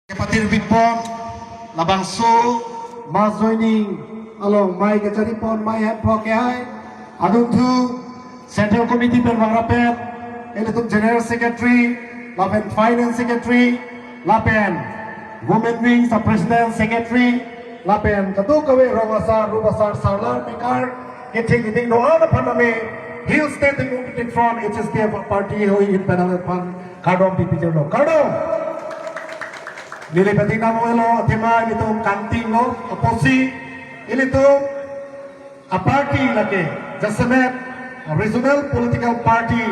Kapatid Bipon, Labang Su, Mas joining along my Gajaripon, my head Prokai, Aduntu, Central Committee Perwarapet, Elitum General Secretary, Lapen Finance Secretary, Lapen Women Wing, the President Secretary, Lapen Katukawe Rongasar, Rubasar Sarlar, Mikar, getting no other Paname, Hill State in front, HSDF Party, who in Panama Pan, Kardom Pipito, Kardom. Nilipating na mo ilo, tima ilitong kanting no, oposi, ilitong a party lagi, Jasamet, a regional political party,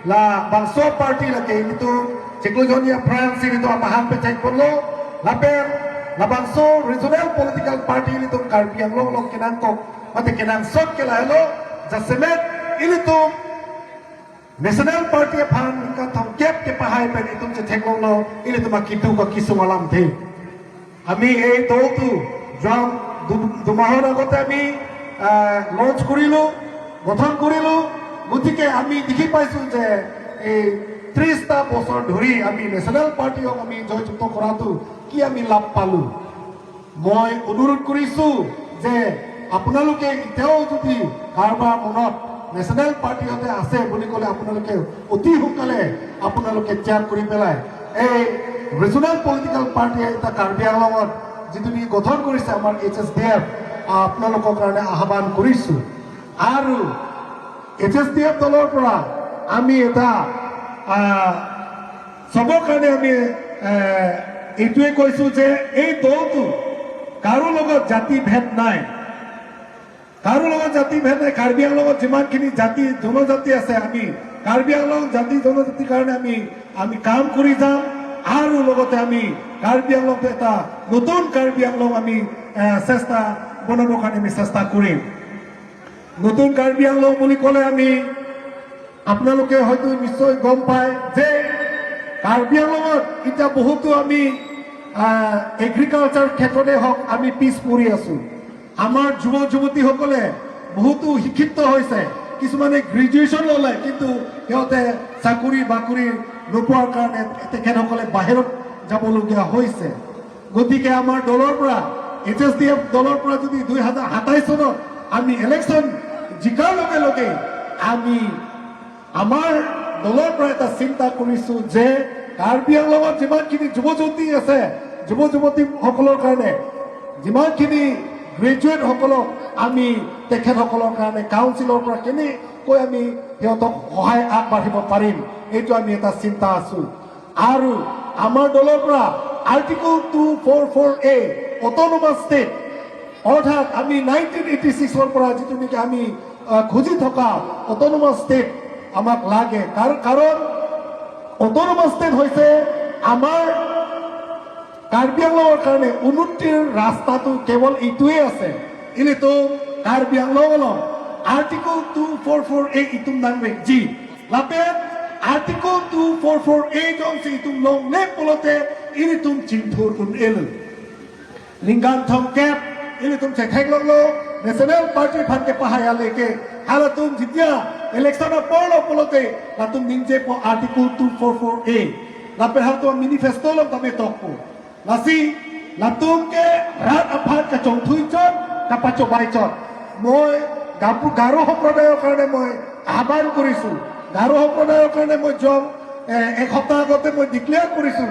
la Bangso party lagi, ilitong Ciklujonia France, ilitong amahan pecek polo, lapen, la Bangso regional political party, ilitong Karbiang long kinangkok, mati kinangsot kila ilo, Jasamet, ilitong National Party pan ka thongkep ke pahai pen itum che thenglong no ile tuma kitu ka kisung alam the ami ei to tu drum dumahora gote ami launch korilu গঠন korilu gotike ami dikhi paisu je ei 30 ta bosor dhori ami National Party ok ami joyjukto koratu ki ami lab palu moi অনুরোধ korisu je আপোনালোকে ইতেও যদি কারবা মনত National Party hote ase boli kole apnaloke oti hukale apnaloke chair kori pelai ei regional political party eta Karbi Anglomot jitu ni gothon korise amar HSDF apnalokor karone ahban korisu aru HSDF dolor pora ami eta sobor karone ami etue koisu je ei doltu karo logot jati bhed nai কারো লগত জাতি ভেদ নাই কার্বি আংলঙত যিমানখিনি জাতি জনজাতি আছে আমি কার্বি আংলং জাতি জনজাতিৰ কাৰণে আমি কাম কৰি যাম আৰু লগতে আমি কাৰ্বি আংলং এটা নতুন কাৰ্বি আংলং আমি চেষ্টা বনাবৰ কাৰণে আমি চেষ্টা কৰিম নতুন কাৰ্বি আংলং বুলি ক'লে আমি আপোনালোকে হয়তো নিশ্চয় গম পায় যে কাৰ্বি আংলঙত এতিয়া বহুতো আমি এগ্ৰিকালচাৰ ক্ষেত্ৰতে হওক আমি পিছ পৰি আছো আমাৰ যুব যুবতী সকলে বহুতো শিক্ষিত হয়েছে কিছুমানে গ্ৰাজুয়েশন ললে কিন্তু সিহঁতে চাকৰি বাকৰি নোপোৱাৰ কাৰণে তেখেতসকলে বাহিৰত যাবলগীয়া হৈছে গতিকে আমাৰ দলৰ পৰা HSDF দলৰ পৰা যদি 2027 চনত আমি ইলেকশন জিকাৰ লগে লগে আমি আমাৰ দলৰ পৰা এটা চিন্তা কৰিছো যে কাৰ্বি আংলঙত যিমানখিনি যুৱ যুৱতী আছে যুৱ যুৱতী সকলৰ কাৰণে যিমানখিনি গ্ৰেজুৱেট সকলক আমি তেখেতসকলৰ কাৰণে কাউন্সিলৰ পৰা কেনেকৈ আমি সিহঁতক সহায় আগবাঢ়িব পাৰিম এইটো আমি এটা চিন্তা আছো আৰু আমাৰ দলৰ পৰা আৰ্টিকল 244A অটোনমাস ষ্টেট অৰ্থাৎ আমি 1986 পৰা যিটো নেকি আমি খুজি থকা অটোনমাস ষ্টেট আমাক লাগে কাৰণ অটোনমাস ষ্টেট হৈছে আমাৰ কাৰ্বি আংলঙৰ কাৰণে উন্নতিৰ ৰাস্তাটো কেৱল এইটোৱে আছে ইলেতো কাৰ্বি আংলঙৰ আৰ্টিকল 244A ইতুম নাংবে জি লাপে আৰ্টিকল 244A জংসি ইতুম লং নে পলতে ইলিতুম চিনথুৰ উন এল লিংগান থংকেপ ইলিতুম চেথেক লগলো নেশনাল পাৰ্টি ফানকে পাহায়া লেকে হালাতুম জিতিয়া ইলেকশনৰ পৰলো পলতে লাতুম নিংজে প আৰ্টিকল 244A লাপে হাতো মেনিফেস্টো লম তমে তকপো Nasi latung ke rat aphat ka chongthui chot ka pachobai chot moi garo hoprodayor karone moi ahban korisu garo hoprodayor karone moi job ek hoptah agote moi declare korisu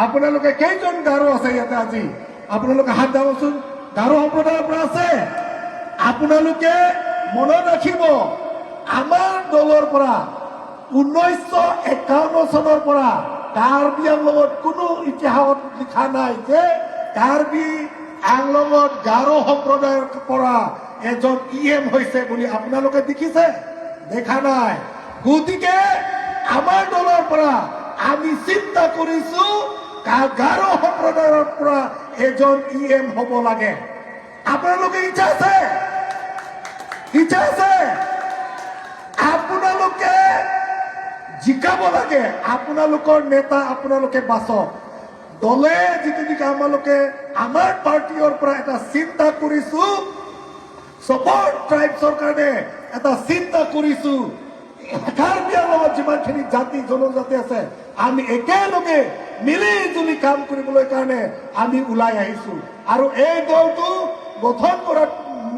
apnaloke keijon garo ase yate aji apnaloke hat dabosun garo hoprodayor pra ase apnaloke monot rakhibo amar dolor pora 1951 sonor pora Karbi আংলঙত কোনো ইতিহাসত লিখা নাই যে কাৰ্বি আংলঙত গাৰো সম্প্ৰদায়ৰ পৰা এজন EM হৈছে বুলি আপোনালোকে দেখিছে দেখা নাই গতিকে আমাৰ দলৰ পৰা আমি চিন্তা কৰিছো গাৰো সম্প্ৰদায়ৰ পৰা এজন ইএম হ'ব লাগে আপোনালোকে ইচ্ছা আছে আপোনালোকে জিকাব লাগে আপোনালোকৰ নেতা আপোনালোকে বাছক দলে যিটো নেকি আমালোকে আমাৰ পাৰ্টিৰ পৰা এটা চিন্তা কৰিছো সবৰ ট্ৰাইবছৰ কাৰণে এটা চিন্তা কৰিছো কাৰ্বি আংলঙত যিমানখিনি জাতি জনজাতি আছে আমি একেলগে মিলি জুলি কাম কৰিবলৈ কাৰণে আমি ওলাই আহিছো আৰু এই দলটো গঠন কৰাৰ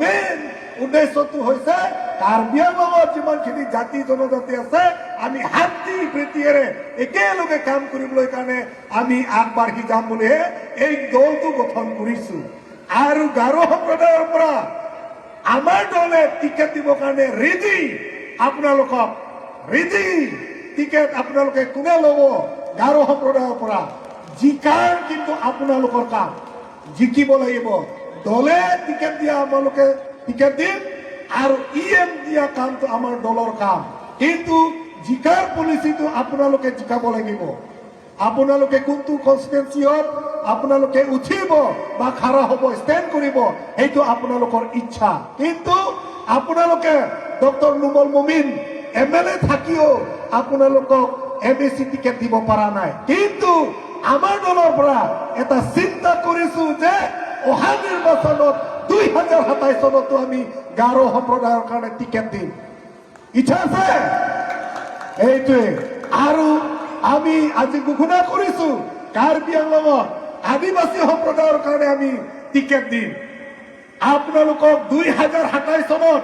মেইন উদ্দেশ্যটো হৈছে কাৰ্বি আংলঙত যিমানখিনি জাতি জনজাতি আছে আমি হাতী প্ৰীতিৰে একেলগে কাম কৰিবলৈ কাৰণে আমি আগবাঢ়ি যাম বুলিহে এই দলটো গঠন কৰিছো আৰু গাৰো সম্প্ৰদায়ৰ পৰা আমাৰ দলে টিকেট দিবৰ কাৰণে ৰেডি আপোনালোকক ৰেডি টিকেট আপোনালোকে কোনে ল'ব গাৰো সম্প্ৰদায়ৰ পৰা জিকাৰ কিন্তু আপোনালোকৰ কাম জিকিব লাগিব দলে টিকেট দিয়া আমালোকে টিকেট দিম আৰু ইএম দিয়া কামটো আমাৰ দলৰ কাম কিন্তু জিকাৰ পলিচিটো আপোনালোকে জিকাব লাগিব আপোনালোকে কোনটো কনষ্টিটুৱেঞ্চিত আপোনালোকে উঠিব বা খাৰা হ'ব ষ্টেণ্ড কৰিব এইটো আপোনালোকৰ ইচ্ছা কিন্তু আপোনালোকে ডক্টৰ নুমল মমিন MLA থাকিও আপোনালোকক MAC টিকেট দিব পৰা নাই কিন্তু আমাৰ দলৰ পৰা এটা চিন্তা কৰিছো যে অহা নিৰ্বাচনত 2027 চনতো আমি গাৰো সম্প্ৰদায়ৰ কাৰণে টিকেট দিম ইচ্ছা আছে এইটোৱে আৰু আমি আজি ঘোষণা কৰিছো কাৰ্বি আংলঙত আদিবাসী সম্প্ৰদায়ৰ কাৰণে আমি টিকেট দিম আপোনালোকক 2027 চনত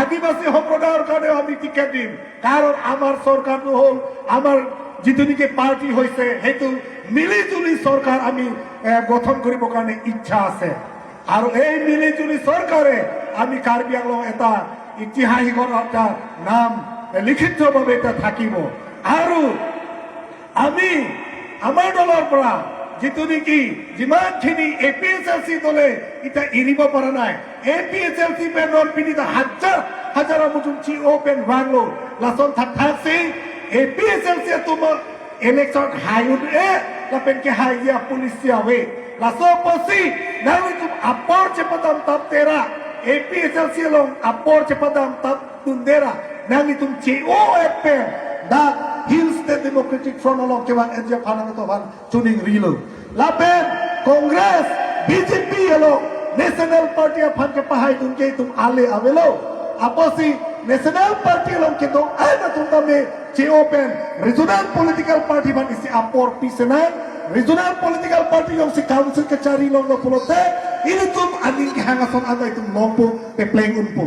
আদিবাসী সম্প্ৰদায়ৰ কাৰণে আমি টিকেট দিম কাৰণ আমাৰ চৰকাৰটো হ'ল আমাৰ যিটো নেকি পাৰ্টি হৈছে সেইটো মিলি জুলি চৰকাৰ আমি গঠন কৰিবৰ কাৰণে ইচ্ছা আছে আৰু এই মিলি জুলি চৰকাৰে আমি কাৰ্বি আংলং এটা ইতিহাসিকৰ এটা নাম লিখিতভাৱে এটা থাকিব আৰু আমি আমাৰ দলৰ পৰা যিটো নেকি যিমানখিনি APSLC দলে এটা এৰিব পৰা নাই APSLC বেনৰ পিনিত হাজাৰ মুঠুম CO পেন বাংলো লাচন থাকছে APSLC তোমাৰ ইলেকশ্যন হাইউড লাপেন के हाइया पुलिसिया वे लासो पसी नावी तुम अपोर चेपदम तब तेरा APSLC लोग अपोर चेपदम तब तुंदेरा नावी तुम COF दा Hills State Democratic Front along ke bang enja phana to bang tuning rilo lapen Congress BJP along National Party of Phan ke pahai tunke tum ale avelo aposi National Party along ke dong ana tumta me COPEN Regional Political Party bang isi apor pisenan Regional Political Party yang si council ke cari long no pulote ini tum ading ke hangason ada itu lompo pe playing unpo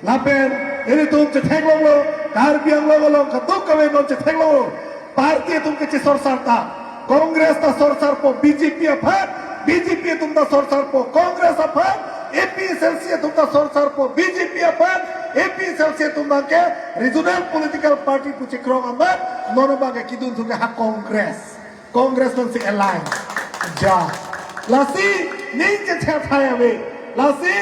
lapen ini tum cetek long lo Karbi Anglong long katuk kami non cetek lo parti tum ke sor sarta Congress ta sor sarpo BJP apa BJP tum ta sor sarpo Congress apa APSLC tum ta sor sarpo BJP apa APSLC tum ke Regional Political Party pu cekrong amat nono baga kidun suka hak Congress non si align ja lasi ning cetek thaya we lasi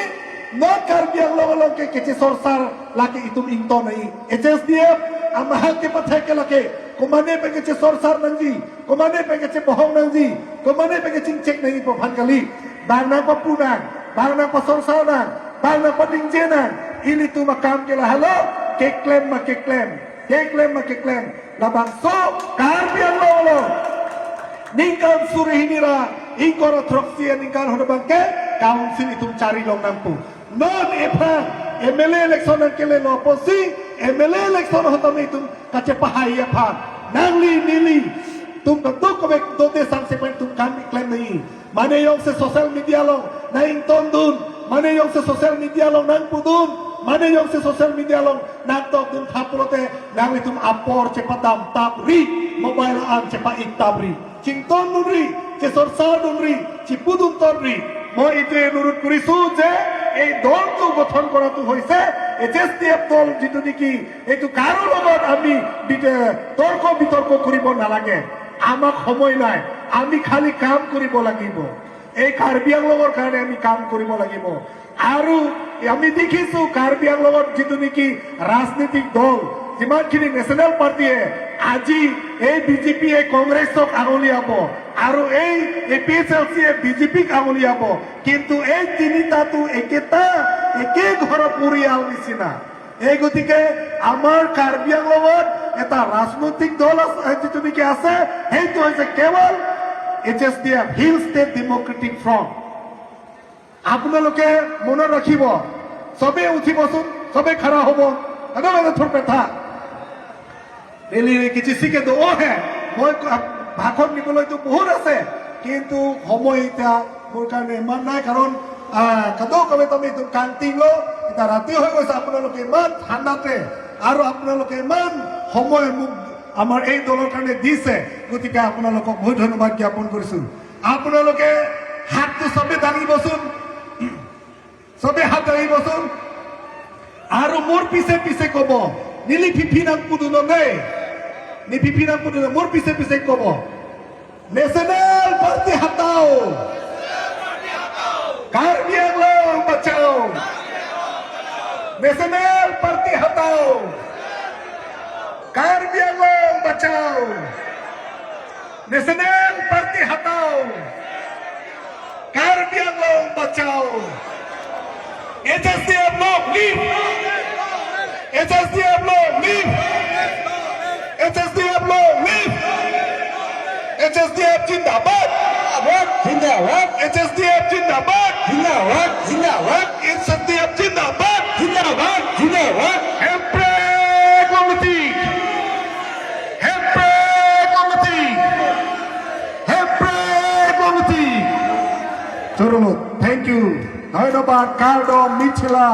no Karbi Anglong long ke kece sorsar laki itum ingto nahi HSDF amahal ke pathai ke lake kumane pe kece sorsar nanji kumane pe kece bohong nanji kumane pe kece cek nahi po phan kali bangna pa punan bangna pa sorsar nan bangna pa dingjenan ini tu makam ke la halo ke claim ma ke claim labang so Karbi Anglong long ningkan surihinira ingkora troxia ningkan hodabang ke council itum cari long nampu non epa MLA election ke le no posi MLA election hota me tum kache pahai apa nangli nili tum katuk ko bek dote sang sepen tum kan claim nahi mane yong se social media long naing tondun mane yong se social media long nang pudun mane yong se social media long nang tok tum thapulote nang tum apor cepadam tabri mobile an cepa iktabri cington nunri ce sorsar nunri cipudun tonri মই এইটোৱে অনুৰোধ কৰিছো যে এই দলটো গঠন কৰাটো হৈছে HSDF দল যিটো নেকি এইটো কাৰো লগত আমি তৰ্ক বিতৰ্ক কৰিব নালাগে আমাক সময় নাই আমি খালি কাম কৰিব লাগিব এই কাৰ্বি আংলঙৰ কাৰণে আমি কাম কৰিব লাগিব আৰু আমি দেখিছো কাৰ্বি আংলঙৰ যিটো নেকি ৰাজনৈতিক দল যিমানখিনি নেশ্যনেল পাৰ্টিয়ে আজি এই বিজেপিয়ে কংগ্ৰেছক আঙুলিয়াব আৰু এই APSLC বিজেপিক আঙুলিয়াব কিন্তু এই তিনিটাটো একে ঘৰৰ পৰিয়াল নিচিনা এই গতিকে আমাৰ কাৰ্বি আংলঙত এটা ৰাজনৈতিক দল আছে যিটো নেকি আছে সেইটো হৈছে কেৱল HSDF Hill State Democratic Front আপোনালোকে মনত ৰাখিব চবে উঠিবচোন চবে খাৰা হ'ব থৰ পেথা रेली किसी के दो है ভাষণ দিবলৈতো বহুত আছে কিন্তু সময় এতিয়া মোৰ কাৰণে ইমান নাই কাৰণ কাদৌ কবে তুমি কান্তিং লো এতিয়া ৰাতি হৈ গৈছে আপোনালোকে ইমান ঠাণ্ডাতে আৰু আপোনালোকে ইমান সময় মোক আমাৰ এই দলৰ কাৰণে দিছে গতিকে আপোনালোকক বহুত ধন্যবাদ জ্ঞাপন কৰিছো আপোনালোকে হাতটো চবে দাঙিবচোন চবে হাত দাঙিবচোন আৰু মোৰ পিছে পিছে কব নীলি ফিফিনাম পুদুনো নেই নি ফিফিনাম পুদুনো মোৰ পিছে পিছে কব नेशनल पार्टी हटाओ कार्बी आंगलंग बचाओ नेशनल पार्टी हटाओ कार्बी आंगलंग बचाओ नेशनल पार्टी हटाओ कार्बी आंगलंग बचाओ HSDF लोग लीव HSDF लोग लीव HSDF लोग लीव HSDF जिंदाबाद जिंदाबाद HSDF जिंदाबाद जिंदाबाद जिंदाबाद HSDF जिंदाबाद जिंदाबाद जिंदाबाद हेम्प्रे कमिटी चलो थैंक यू धन्यवाद कार्डो मिथिला